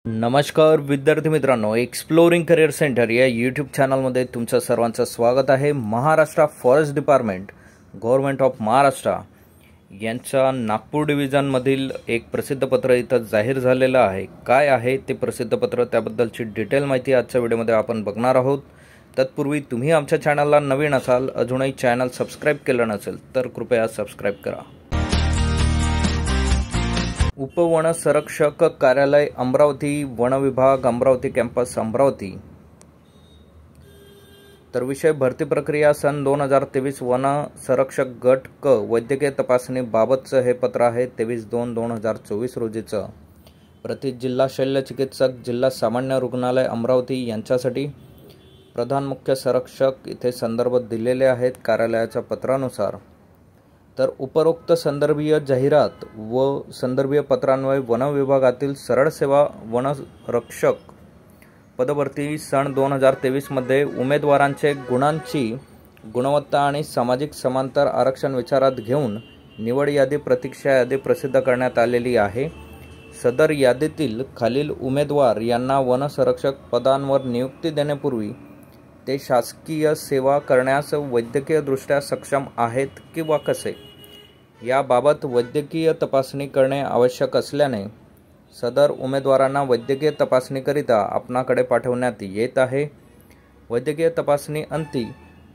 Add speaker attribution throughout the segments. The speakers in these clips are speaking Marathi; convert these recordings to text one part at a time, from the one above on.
Speaker 1: नमस्कार विद्यार्थी मित्रांनो, एक्सप्लोरिंग करिअर सेंटर या यूट्यूब चॅनलमध्ये तुमचं सर्वांचं स्वागत आहे। Maharashtra forest department government of Maharashtra यांच्या नागपूर डिव्हिजनमधील एक प्रसिद्ध पत्र इथं जाहीर झालेलं आहे। काय आहे ते प्रसिद्ध पत्र त्याबद्दलची डिटेल माहिती आजच्या व्हिडिओमध्ये आपण बघणार आहोत। तत्पूर्वी तुम्ही आमच्या चॅनलला नवीन असाल, अजूनही चॅनल सबस्क्राइब केलं नसेल तर कृपया सबस्क्राइब करा। उपवन संरक्षक कार्यालय अमरावती, वन विभाग अमरावती कॅम्पस अमरावती। तर विषय भरती प्रक्रिया सन 2023 वन संरक्षक गट क वैद्यकीय तपासणी बाबतचं हे पत्र आहे। 23/2/2024 रोजीचं प्रति जिल्हा शल्य चिकित्सक, जिल्हा सामान्य रुग्णालय अमरावती यांच्यासाठी प्रधान मुख्य संरक्षक इथे संदर्भ दिलेले आहेत कार्यालयाच्या पत्रानुसार। तर उपरोक्त संदर्भीय जाहिरात व संदर्भीय पत्रान्वये वन विभागातील सरळ सेवा वनरक्षक पदभरती सन 2023 मध्ये उमेदवारांचे गुणांची गुणवत्ता आणि सामाजिक समांतर आरक्षण विचारात घेऊन निवड यादी प्रतीक्षा यादी प्रसिद्ध करण्यात आलेली आहे। सदर यादीतील खालील उमेदवार यांना वन संरक्षक पदांवर नियुक्ती देण्यापूर्वी ते शासकीय सेवा करण्यास वैद्यकीयदृष्ट्या सक्षम आहेत किंवा कसे याबाबत वैद्यकीय तपासणी करणे आवश्यक असल्याने सदर उमेदवारांना वैद्यकीय तपासणीकरिता आपणाकडे पाठवण्यात येत आहे। वैद्यकीय तपासणी अंती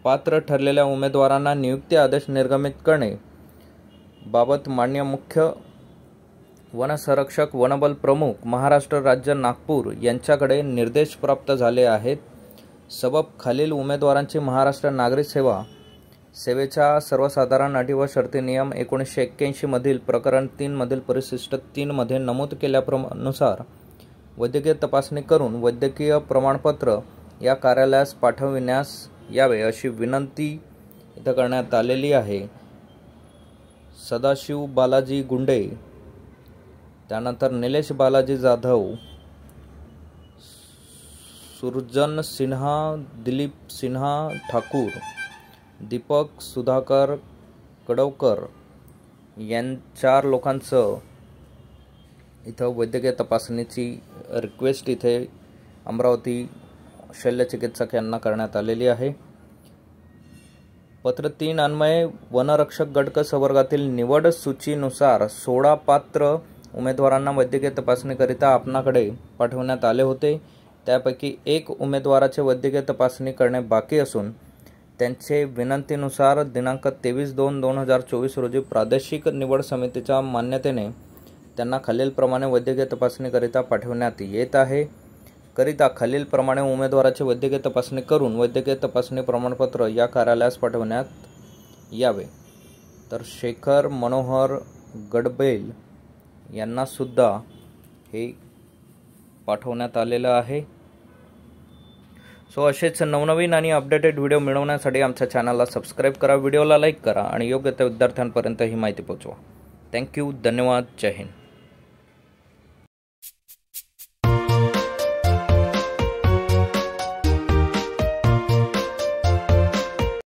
Speaker 1: पात्र ठरलेल्या उमेदवारांना नियुक्ती आदेश निर्गमित करणे बाबत माननीय मुख्य वनसंरक्षक वनबल प्रमुख महाराष्ट्र राज्य नागपूर यांच्याकडे निर्देश प्राप्त झाले आहेत। सबब खालील उमेदवारांची महाराष्ट्र नागरी सेवेच्या सर्वसाधारण अटी व शर्ती नियम 1981 मधील प्रकरण 3 मधील परिशिष्ट 3 मध्ये नमूद केल्यानुसार वैद्यकीय तपासणी करून वैद्यकीय प्रमाणपत्र या कार्यालयास पाठविण्यास यावे अशी विनंती इथं करण्यात आलेली आहे। सदाशिव बालाजी गुंडे, त्यानंतर निलेश बालाजी जाधव, सुरजन सिन्हा, दिलीप सिन्हा ठाकूर, दीपक सुधाकर कडवकर या 4 लोकांचं इथं वैद्यकीय तपासणीची रिक्वेस्ट इथे अमरावती शल्यचिकित्सक यांना करण्यात आलेली आहे। पत्र 3 अन्वये वनरक्षक गट क संवर्गातील निवड सूचीनुसार 16 पात्र उमेदवारांना वैद्यकीय तपासणीकरिता आपणाकडे पाठवण्यात आले होते। त्यापैकी 1 उमेदवाराचे वैद्यकीय तपासणी करणे बाकी असून त्यांचे विनंतीनुसार दिनांक 23/2/2024 रोजी प्रादेशिक निवड समितीच्या मान्यतेने त्यांना खालीलप्रमाणे वैद्यकीय तपासणीकरिता पाठवण्यात येत आहे। करिता खालीलप्रमाणे उमेदवाराची वैद्यकीय तपासणी करून वैद्यकीय तपासणी प्रमाणपत्र या कार्यालयास पाठवण्यात यावे। तर शेखर मनोहर गडबेल यांना सुद्धा हे पाठवण्यात आलेलं आहे। सो असेच नवनवीन आणि अपडेटेड व्हिडिओ मिळवण्यासाठी आमच्या चॅनलला सबस्क्राइब करा, व्हिडिओला लाईक करा आणि योग्य त्या विद्यार्थ्यांपर्यंत ही माहिती पोहोचवा। थँक्यू, धन्यवाद, जय हिंद।